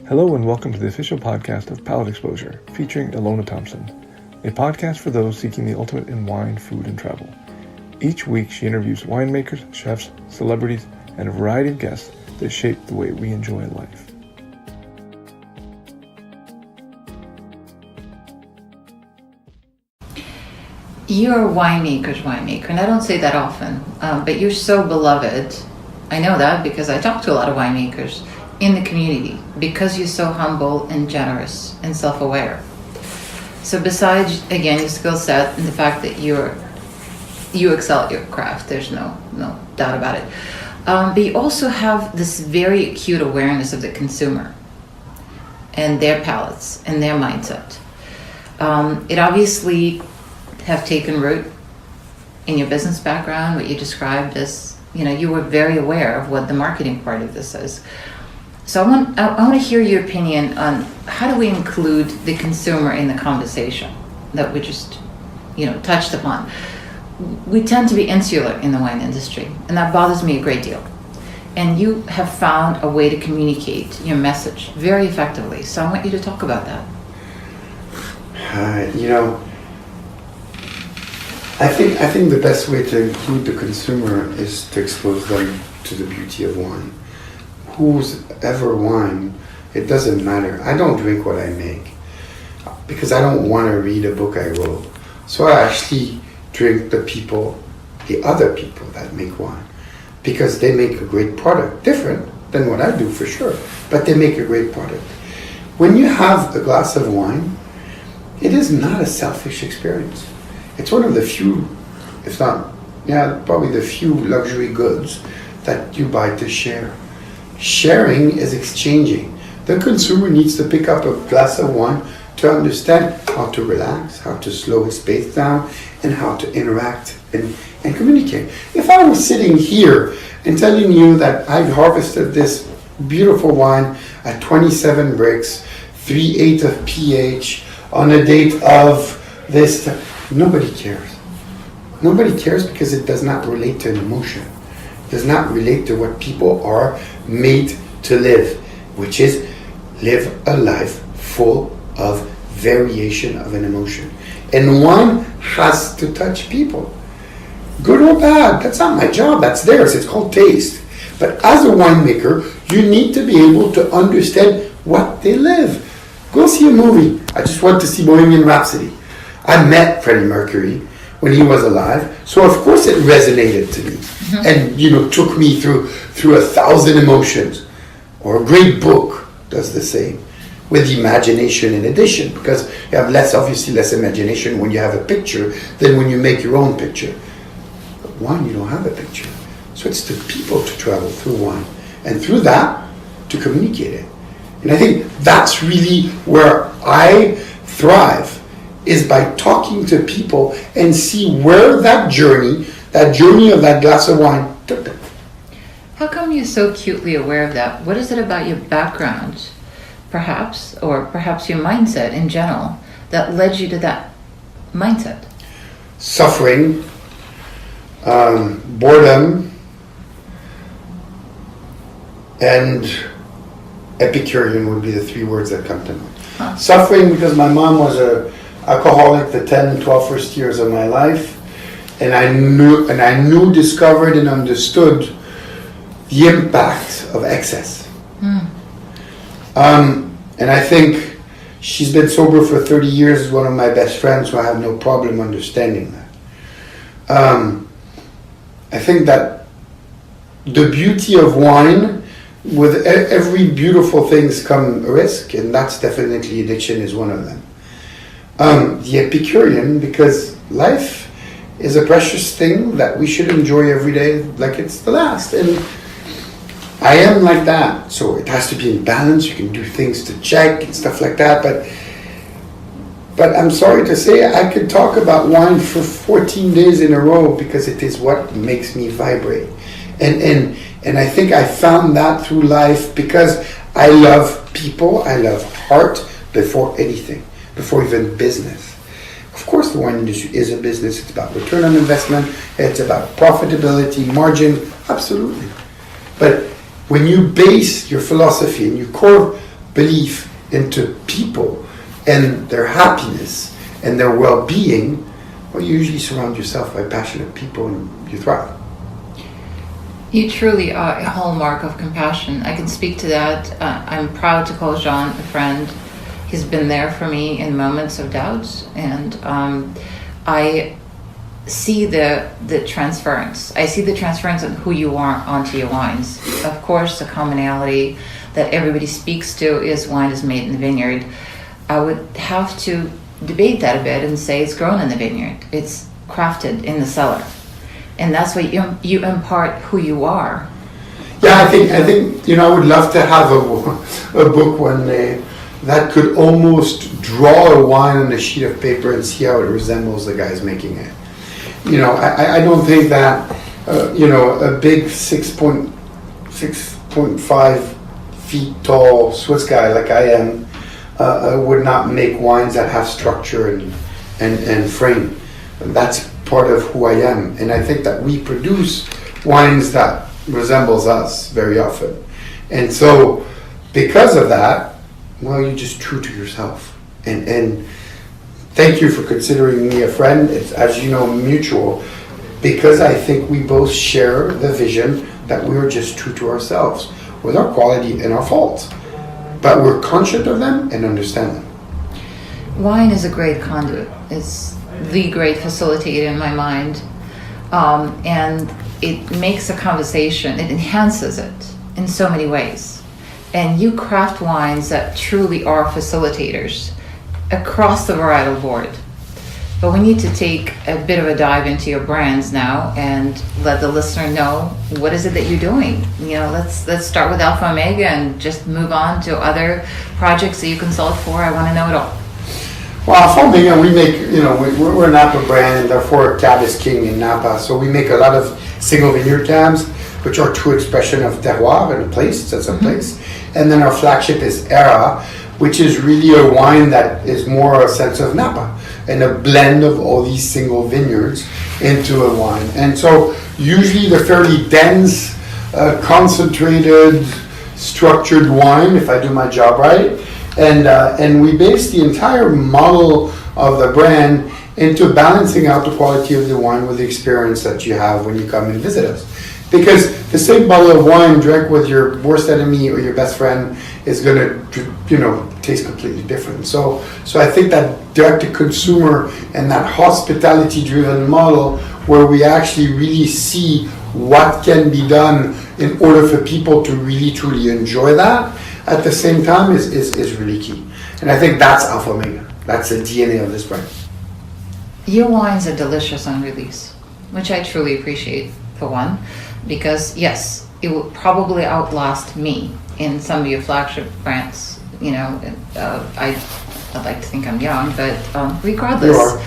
Hello and welcome to the official podcast of Palate Exposure, featuring Helena Thompson, a podcast for those seeking the ultimate in wine, food, and travel. Each week she interviews winemakers, chefs, celebrities, and a variety of guests that shape the way we enjoy life. You're a winemaker's winemaker, and I don't say that often, but you're so beloved. I know that because I talk to a lot of winemakers in the community, because you're so humble and generous and self-aware. So besides, again, your skill set and the fact that you excel at your craft, there's no doubt about it. But you also have this very acute awareness of the consumer and their palates and their mindset. It obviously have taken root in your business background, what you described as, you were very aware of what the marketing part of this is. So I want to hear your opinion on how do we include the consumer in the conversation that we just, touched upon. We tend to be insular in the wine industry, and that bothers me a great deal. And you have found a way to communicate your message very effectively. So I want you to talk about that. I think the best way to include the consumer is to expose them to the beauty of wine. Whose ever wine, it doesn't matter. I don't drink what I make because I don't want to read a book I wrote. So I actually drink the other people that make wine, because they make a great product, different than what I do for sure, but they make a great product. When you have a glass of wine, it is not a selfish experience. It's one of the few, if not, probably the few luxury goods that you buy to share. Sharing is exchanging. The consumer needs to pick up a glass of wine to understand how to relax, how to slow his pace down, and how to interact and communicate. If I was sitting here and telling you that I've harvested this beautiful wine at 27 bricks, 3/8 of pH, on a date of this, nobody cares. Nobody cares because it does not relate to an emotion. It does not relate to what people are made to live, which is live a life full of variation of an emotion. And wine has to touch people. Good or bad, that's not my job, that's theirs, it's called taste. But as a winemaker, you need to be able to understand what they live. Go see a movie. I just went to see Bohemian Rhapsody. I met Freddie Mercury when he was alive, so of course it resonated to me, and took me through 1,000 emotions. Or a great book does the same, with imagination in addition, because you have less imagination when you have a picture than when you make your own picture. But wine, you don't have a picture, so it's the people to travel through wine, and through that to communicate it. And I think that's really where I thrive, is by talking to people and see where that journey of that glass of wine took them. How come you're so acutely aware of that? What is it about your background, perhaps your mindset in general, that led you to that mindset? Suffering, boredom, and Epicurean would be the three words that come to mind. Suffering because my mom was an alcoholic the 10, 12 first years of my life, and I knew, discovered, and understood the impact of excess. And I think she's been sober for 30 years, is one of my best friends, so I have no problem understanding that. I think that the beauty of wine, with every beautiful things come a risk, and that's definitely addiction is one of them. The Epicurean, because life is a precious thing that we should enjoy every day like it's the last. And I am like that. So it has to be in balance. You can do things to check and stuff like that. But I'm sorry to say, I could talk about wine for 14 days in a row because it is what makes me vibrate. And I think I found that through life because I love people. I love heart before anything, before even business. Of course, the wine industry is a business. It's about return on investment. It's about profitability, margin, absolutely. But when you base your philosophy and your core belief into people and their happiness and their well-being, well, you usually surround yourself by passionate people and you thrive. You truly are a hallmark of compassion. I can speak to that. I'm proud to call Jean a friend. He's been there for me in moments of doubt, and I see the transference. I see the transference of who you are onto your wines. Of course, the commonality that everybody speaks to is wine is made in the vineyard. I would have to debate that a bit and say it's grown in the vineyard. It's crafted in the cellar. And that's what you impart who you are. Yeah, I think I would love to have a book one day that could almost draw a wine on a sheet of paper and see how it resembles the guys making it. I don't think that a big 6.5 feet tall Swiss guy like I am would not make wines that have structure and frame. That's part of who I am, and I think that we produce wines that resembles us very often, and so because of that, well, you're just true to yourself, and thank you for considering me a friend. It's, as you know, mutual, because I think we both share the vision that we're just true to ourselves with our quality and our faults, but we're conscious of them and understand them. Wine is a great conduit. It's the great facilitator in my mind, and it makes a conversation, it enhances it in so many ways, and you craft wines that truly are facilitators across the varietal board. But we need to take a bit of a dive into your brands now and let the listener know, what is it that you're doing? Let's start with Alpha Omega and just move on to other projects that you consult for. I want to know it all. Well, Alpha Omega, we make, we're a Napa brand, and therefore cab is king in Napa. So we make a lot of single vineyard cabs, which are true expression of terroir and a place, sense of place. And then our flagship is Era, which is really a wine that is more a sense of Napa and a blend of all these single vineyards into a wine. And so usually the fairly dense, concentrated, structured wine, if I do my job right. And we base the entire model of the brand into balancing out the quality of the wine with the experience that you have when you come and visit us. Because the same bottle of wine drank with your worst enemy or your best friend is going to, taste completely different. So I think that direct-to-consumer and that hospitality-driven model where we actually really see what can be done in order for people to really, truly enjoy that at the same time is really key. And I think that's Alpha Omega. That's the DNA of this brand. Your wines are delicious on release, which I truly appreciate, for one, because yes, it will probably outlast me in some of your flagship brands. I'd like to think I'm young, but regardless, You are.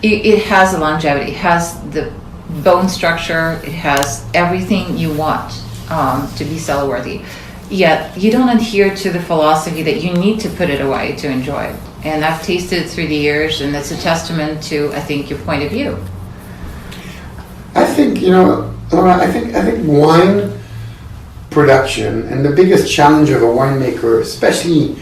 It has a longevity. It has the bone structure. It has everything you want to be cellar worthy. Yet you don't adhere to the philosophy that you need to put it away to enjoy it. And I've tasted it through the years, and that's a testament to, I think, your point of view. I think, I think wine production, and the biggest challenge of a winemaker, especially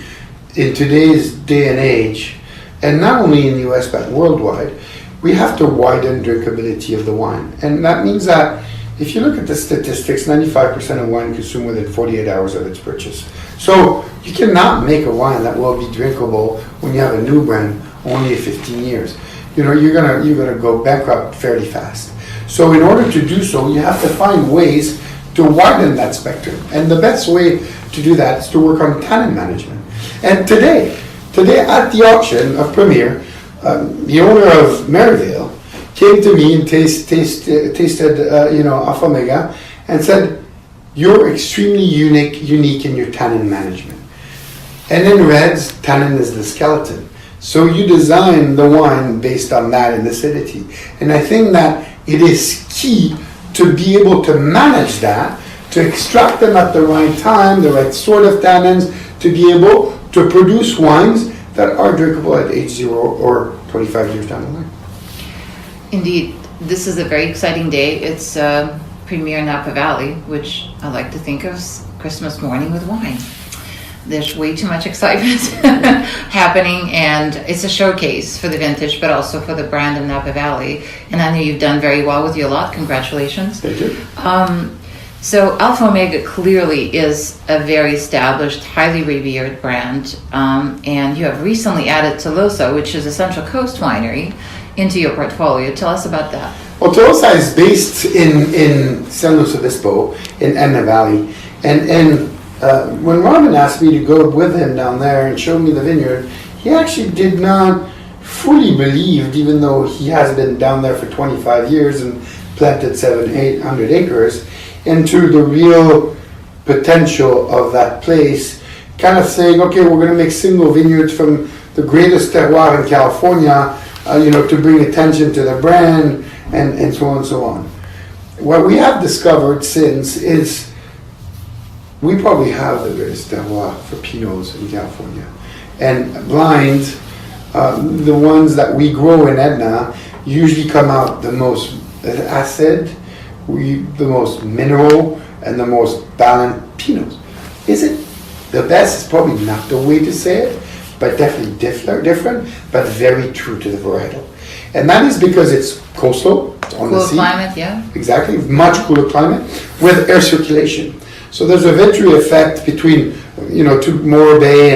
in today's day and age, and not only in the US but worldwide, we have to widen drinkability of the wine. And that means that if you look at the statistics, 95% of wine consumed within 48 hours of its purchase. So you cannot make a wine that will be drinkable when you have a new brand only at 15 years. You're gonna go bankrupt fairly fast. So in order to do so, you have to find ways to widen that spectrum. And the best way to do that is to work on tannin management. And today at the auction of Premier, the owner of Maryvale came to me and tasted Alpha Omega and said, "You're extremely unique in your tannin management." And in reds, tannin is the skeleton. So you design the wine based on that and acidity. And I think that it is key to be able to manage that, to extract them at the right time, the right sort of tannins, to be able to produce wines that are drinkable at age 0 or 25 years down the line. Indeed, this is a very exciting day. It's Premier Napa Valley, which I like to think of as Christmas morning with wine. There's way too much excitement happening, and it's a showcase for the vintage, but also for the brand in Napa Valley. And I know you've done very well with your lot. Congratulations. Thank you. So Alpha Omega clearly is a very established, highly revered brand, and you have recently added Tolosa, which is a Central Coast winery, into your portfolio. Tell us about that. Well, Tolosa is based in San Luis Obispo in Etna Valley, and when Robin asked me to go with him down there and show me the vineyard, he actually did not fully believe, even though he has been down there for 25 years and planted 700-800 acres, into the real potential of that place, kind of saying, okay, we're going to make single vineyards from the greatest terroir in California, to bring attention to the brand, and so on and so on. What we have discovered since is we probably have the greatest terroir for Pinots in California. And blind, the ones that we grow in Etna usually come out the most acid, the most mineral, and the most balanced Pinots. Is it the best? It's probably not the way to say it, but definitely different, but very true to the varietal. And that is because it's coastal, it's on the sea. Cool climate, yeah. Exactly, much cooler climate with air circulation. So there's a Venturi effect between, to Morro Bay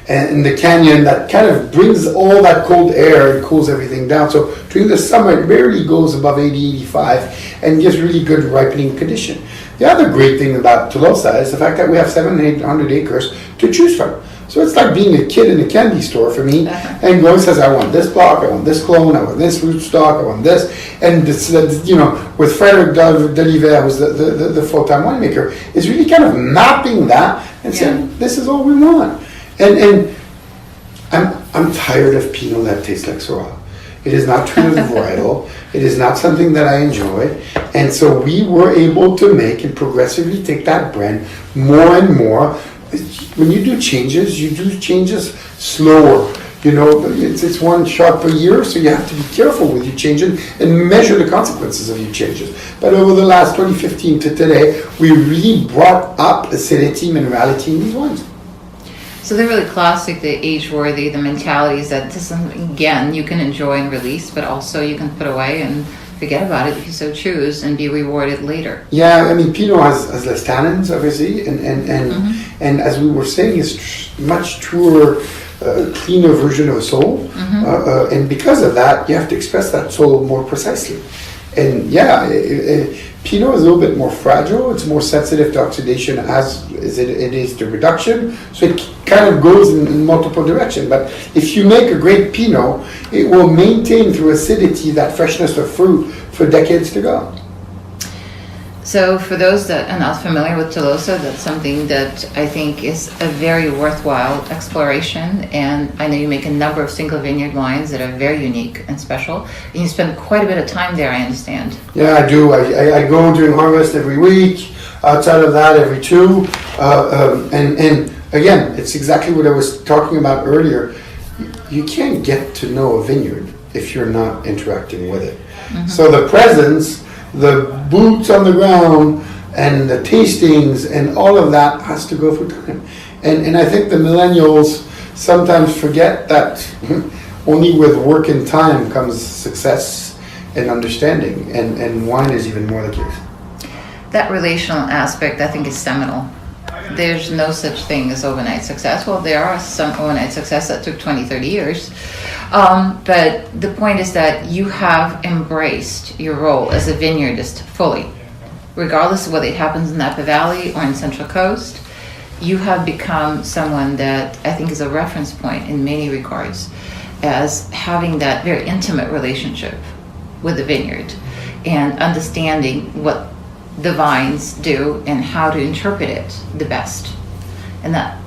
and the canyon that kind of brings all that cold air and cools everything down. So during the summer, it rarely goes above 80, 85 and gives really good ripening condition. The other great thing about Tolosa is the fact that we have 700-800 acres to choose from. So it's like being a kid in a candy store for me, and going says, I want this block, I want this clone, I want this rootstock, I want this. And this, with Frederic Deliver, who's the full-time winemaker, is really kind of mapping that and saying, this is all we want. And I'm tired of Pinot that tastes like Syrah. It is not true to the varietal. It is not something that I enjoy. And so we were able to make and progressively take that brand more and more. When you do changes slower. It's one shot per year, so you have to be careful with your changes and measure the consequences of your changes. But over the last 2015 to today, we really brought up acidity, minerality in these wines. So they're really classic, the age-worthy, the mentalities that this, again, you can enjoy and release, but also you can put away and forget about it if you so choose and be rewarded later. Yeah, Pinot has less tannins, obviously, and as we were saying, it's much truer, cleaner version of a soul. And because of that, you have to express that soul more precisely. And Pinot is a little bit more fragile. It's more sensitive to oxidation as it is to reduction. So it kind of goes in multiple directions. But if you make a great Pinot, it will maintain through acidity that freshness of fruit for decades to go. So for those that are not familiar with Tolosa, that's something that I think is a very worthwhile exploration. And I know you make a number of single vineyard wines that are very unique and special. And you spend quite a bit of time there, I understand. Yeah, I do. I go during harvest every week. Outside of that, every two. And again, it's exactly what I was talking about earlier. You can't get to know a vineyard if you're not interacting with it. So the presence, the boots on the ground, and the tastings, and all of that has to go through time. And I think the millennials sometimes forget that only with work and time comes success and understanding, and wine is even more the case. That relational aspect, I think, is seminal. There's no such thing as overnight success. Well, there are some overnight success that took 20, 30 years. But the point is that you have embraced your role as a vineyardist fully. Regardless of whether it happens in Napa Valley or in Central Coast, you have become someone that I think is a reference point in many regards as having that very intimate relationship with the vineyard and understanding what the vines do and how to interpret it the best. And that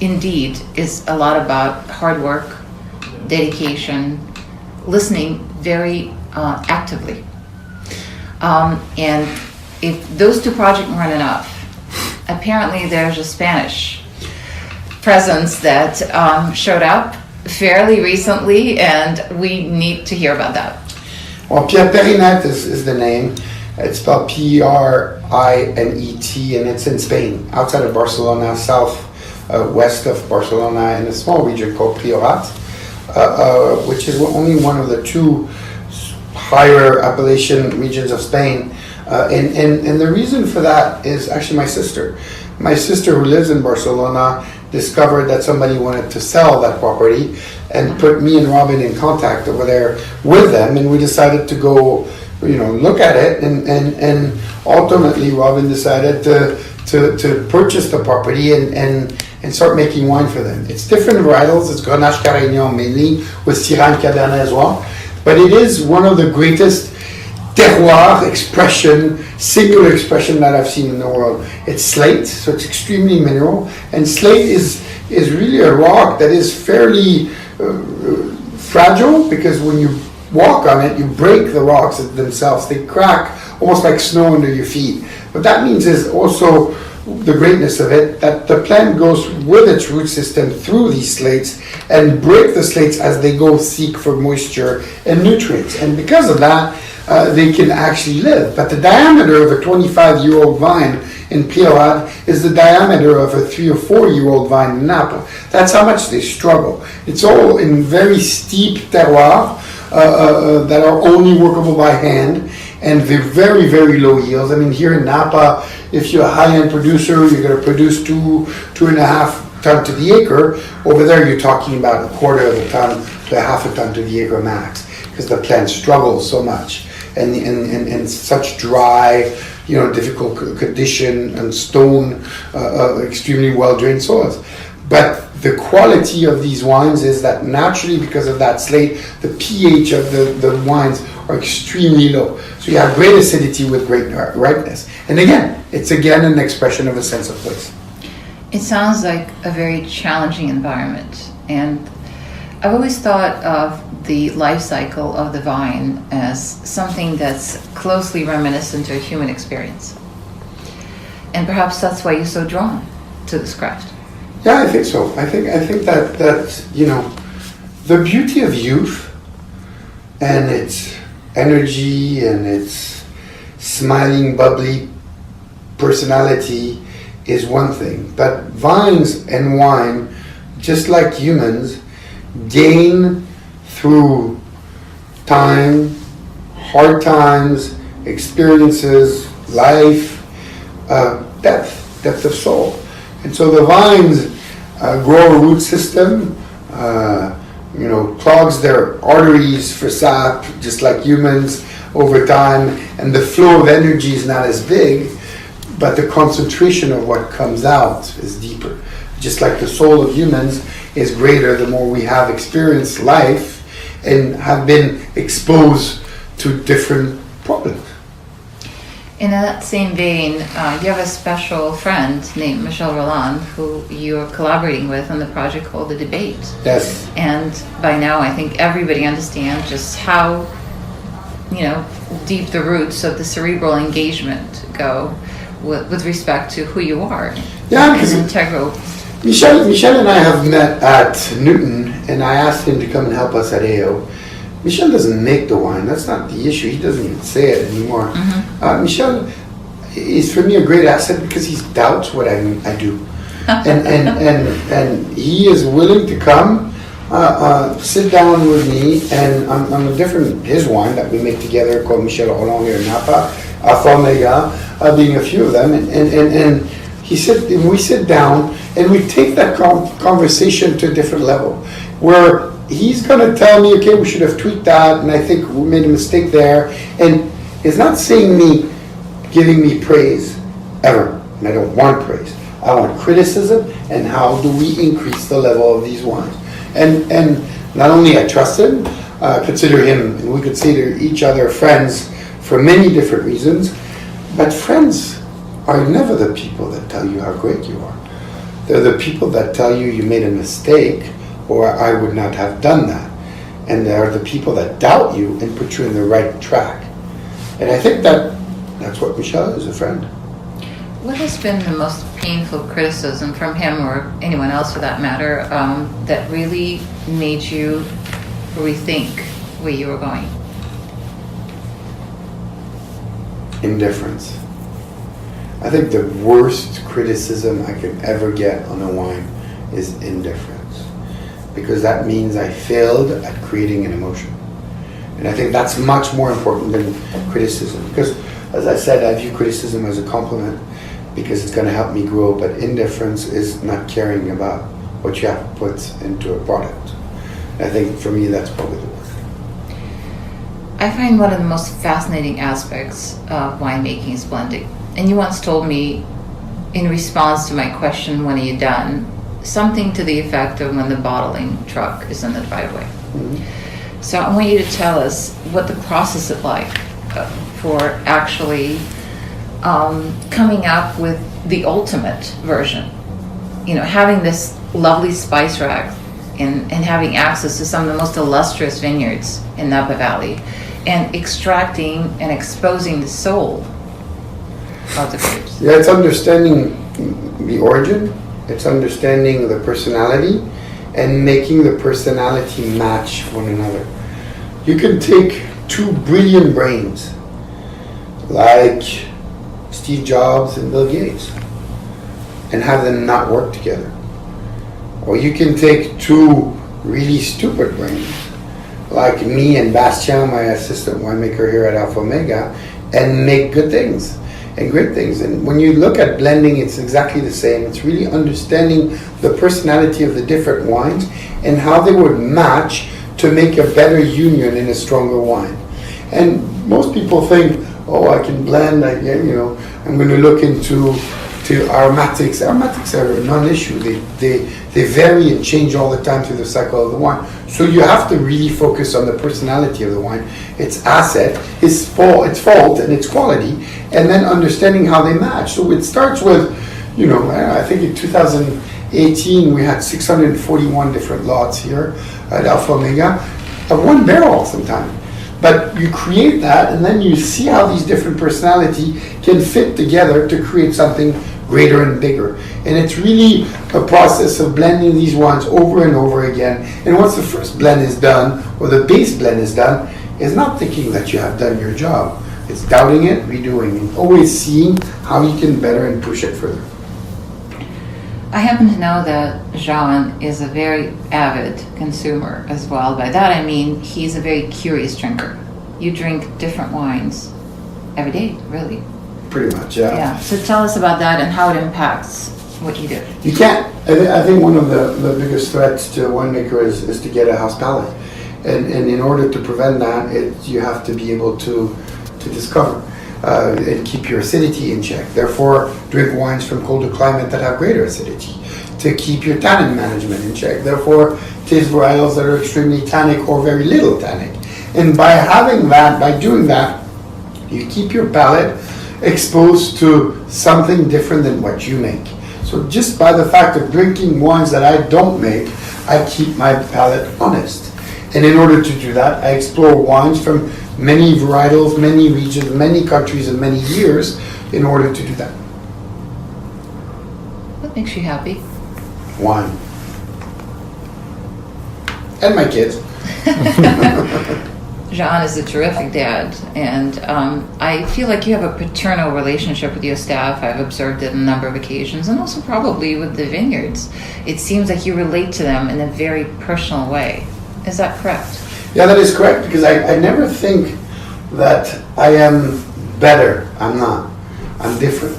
indeed is a lot about hard work, dedication, listening very actively. And if those two projects weren't enough, apparently there's a Spanish presence that showed up fairly recently, and we need to hear about that. Well, Pierre Perinet is the name. It's spelled P-R-I-N-E-T, and it's in Spain, outside of Barcelona, south west of Barcelona in a small region called Priorat, which is only one of the two higher appellation regions of Spain. And the reason for that is actually my sister. My sister, who lives in Barcelona, discovered that somebody wanted to sell that property and put me and Robin in contact over there with them, and we decided to go, look at it, and ultimately Robin decided to purchase the property and start making wine for them. It's different varietals. It's Grenache Carignan mainly, with Syrah and Cabernet as well, but it is one of the greatest terroir expression, singular expression that I've seen in the world. It's slate, so it's extremely mineral, and slate is really a rock that is fairly fragile, because when you walk on it, you break the rocks themselves. They crack almost like snow under your feet. What that means is also the greatness of it, that the plant goes with its root system through these slates and break the slates as they go seek for moisture and nutrients. And because of that, they can actually live. But the diameter of a 25-year-old vine in Priorat is the diameter of a 3 or 4-year-old vine in Napa. That's how much they struggle. It's all in very steep terroir that are only workable by hand, and they're very, very low yields. I mean, here in Napa, if you're a high-end producer, you're going to produce 2.5 ton to the acre. Over there, you're talking about a quarter of a ton to a half a ton to the acre max, because the plant struggles so much, and such dry, difficult condition, and stone, extremely well-drained soils. But the quality of these wines is that naturally, because of that slate, the pH of the wines are extremely low. So you have great acidity with great ripeness. And again, it's an expression of a sense of place. It sounds like a very challenging environment. And I've always thought of the life cycle of the vine as something that's closely reminiscent to a human experience. And perhaps that's why you're so drawn to this craft. Yeah, I think so. I think that the beauty of youth and its energy and its smiling, bubbly personality is one thing. But vines and wine, just like humans, gain through time, hard times, experiences, life, depth of soul. And so the vines grow a root system, clogs their arteries for sap, just like humans over time, and the flow of energy is not as big, but the concentration of what comes out is deeper. Just like the soul of humans is greater the more we have experienced life and have been exposed to different problems. In that same vein, you have a special friend named Michel Roland who you're collaborating with on the project called The Debate. Yes. And by now I think everybody understands just how, deep the roots of the cerebral engagement go with respect to who you are. Yeah, and integral. Michel and I have met at Newton, and I asked him to come and help us at AO. Michel doesn't make the wine. That's not the issue. He doesn't even say it anymore. Mm-hmm. Michel is for me a great asset because he doubts what I do, and he is willing to come, sit down with me, and on his wine that we make together called Michel Roland here in Napa, Alpha being a few of them, and we sit down and we take that conversation to a different level, where he's going to tell me, okay, we should have tweaked that, and I think we made a mistake there. And it's not giving me praise ever. And I don't want praise. I want criticism, and how do we increase the level of these wines. And not only I trust him, consider him, and we consider each other friends for many different reasons, but friends are never the people that tell you how great you are. They're the people that tell you made a mistake, or I would not have done that. And they are the people that doubt you and put you in the right track. And I think that's what Michel is, a friend. What has been the most painful criticism from him, or anyone else for that matter, that really made you rethink where you were going? Indifference. I think the worst criticism I could ever get on a wine is indifference, because that means I failed at creating an emotion. And I think that's much more important than criticism, because as I said, I view criticism as a compliment because it's going to help me grow, but indifference is not caring about what you have to put into a product. I think for me that's probably the word. I find one of the most fascinating aspects of winemaking is blending. And you once told me, in response to my question, when are you done, something to the effect of when the bottling truck is in the driveway. Mm-hmm. So I want you to tell us what the process is like for actually coming up with the ultimate version. You know, having this lovely spice rack and having access to some of the most illustrious vineyards in Napa Valley, and extracting and exposing the soul of the grapes. Yeah, it's understanding the origin, it's understanding the personality, and making the personality match one another. You can take two brilliant brains, like Steve Jobs and Bill Gates, and have them not work together. Or you can take two really stupid brains, like me and Bastien, my assistant winemaker here at Alpha Omega, and make good things and great things. And when you look at blending, it's exactly the same. It's really understanding the personality of the different wines and how they would match to make a better union in a stronger wine. And most people think, oh, I can blend, I'm going to look into aromatics. Aromatics are a non-issue. They vary and change all the time through the cycle of the wine. So you have to really focus on the personality of the wine, its asset, its fault, and its quality, and then understanding how they match. So it starts with, I think in 2018 we had 641 different lots here at Alpha Omega, of one barrel sometimes. But you create that, and then you see how these different personality can fit together to create something greater and bigger. And it's really a process of blending these wines over and over again. And once the first blend is done, or the base blend is done, is not thinking that you have done your job. It's doubting it, redoing, and always seeing how you can better and push it further. I happen to know that Jean is a very avid consumer as well. By that I mean he's a very curious drinker. You drink different wines every day, really. Pretty much, yeah. Yeah. So tell us about that and how it impacts what you do. You can't. I think one of the biggest threats to a winemaker is to get a house palate, and in order to prevent that, you have to be able to discover and keep your acidity in check. Therefore, drink wines from colder climate that have greater acidity to keep your tannin management in check. Therefore, taste varietals that are extremely tannic or very little tannic. And by doing that, you keep your palate exposed to something different than what you make. So just by the fact of drinking wines that I don't make, I keep my palate honest. And in order to do that, I explore wines from many varietals, many regions, many countries, and many years in order to do that. What makes you happy? Wine. And my kids. Jean is a terrific dad, and I feel like you have a paternal relationship with your staff. I've observed it on a number of occasions, and also probably with the vineyards. It seems like you relate to them in a very personal way. Is that correct? Yeah, that is correct, because I never think that I am better. I'm not. I'm different.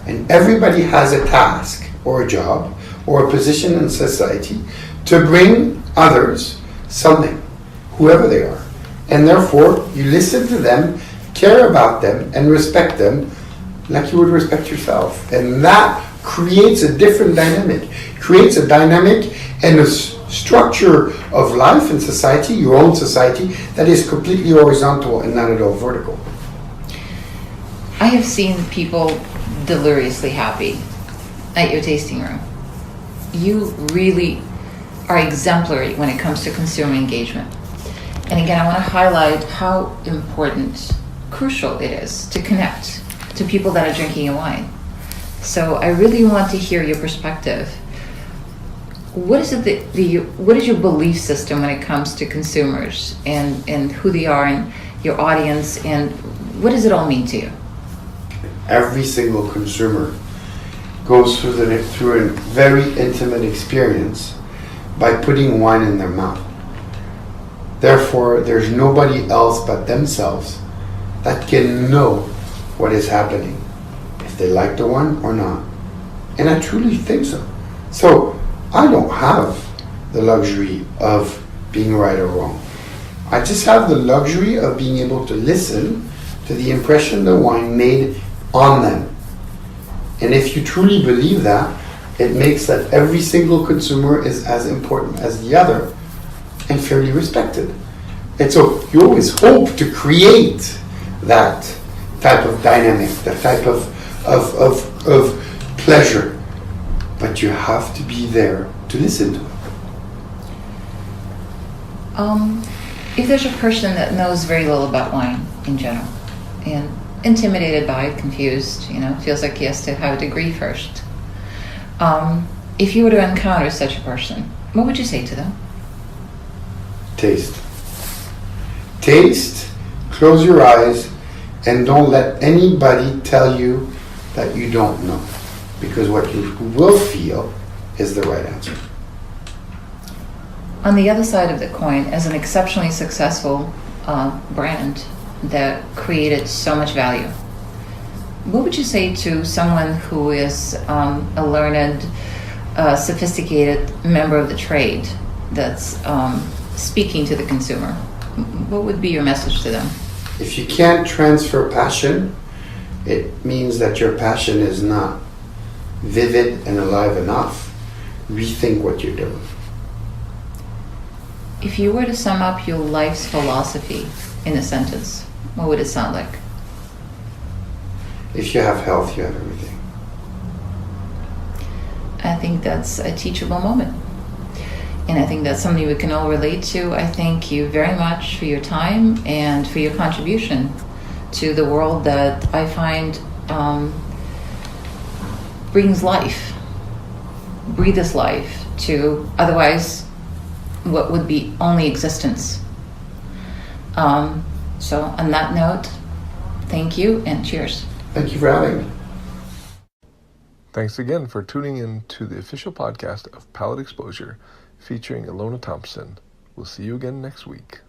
And everybody has a task or a job or a position in society to bring others something, whoever they are. And therefore, you listen to them, care about them, and respect them like you would respect yourself. And that creates a different dynamic. Creates a dynamic and a structure of life in society, your own society, that is completely horizontal and not at all vertical. I have seen people deliriously happy at your tasting room. You really are exemplary when it comes to consumer engagement. And again, I want to highlight how important, crucial it is to connect to people that are drinking your wine. So I really want to hear your perspective. What is it what is your belief system when it comes to consumers and who they are and your audience, and what does it all mean to you? Every single consumer goes through a very intimate experience by putting wine in their mouth. Therefore, there's nobody else but themselves that can know what is happening, if they like the wine or not. And I truly think so. So I don't have the luxury of being right or wrong. I just have the luxury of being able to listen to the impression the wine made on them. And if you truly believe that, it makes that every single consumer is as important as the other and fairly respected. And so you always hope to create that type of dynamic, that type of pleasure. But you have to be there to listen to it. If there's a person that knows very little about wine in general and intimidated by it, confused, feels like he has to have a degree first. If you were to encounter such a person, what would you say to them? Taste. Taste, close your eyes, and don't let anybody tell you that you don't know. Because what you will feel is the right answer. On the other side of the coin, as an exceptionally successful brand that created so much value, what would you say to someone who is a learned, sophisticated member of the trade that's speaking to the consumer? What would be your message to them? If you can't transfer passion, it means that your passion is not vivid and alive enough. Rethink what you're doing. If you were to sum up your life's philosophy in a sentence, what would it sound like? If you have health, you have everything. I think that's a teachable moment. And I think that's something we can all relate to. I thank you very much for your time and for your contribution to the world that I find brings life, breathes life to otherwise what would be only existence. So on that note, thank you and cheers. Thank you for having me. Thanks again for tuning in to the official podcast of Palate Exposure featuring Helena Thompson. We'll see you again next week.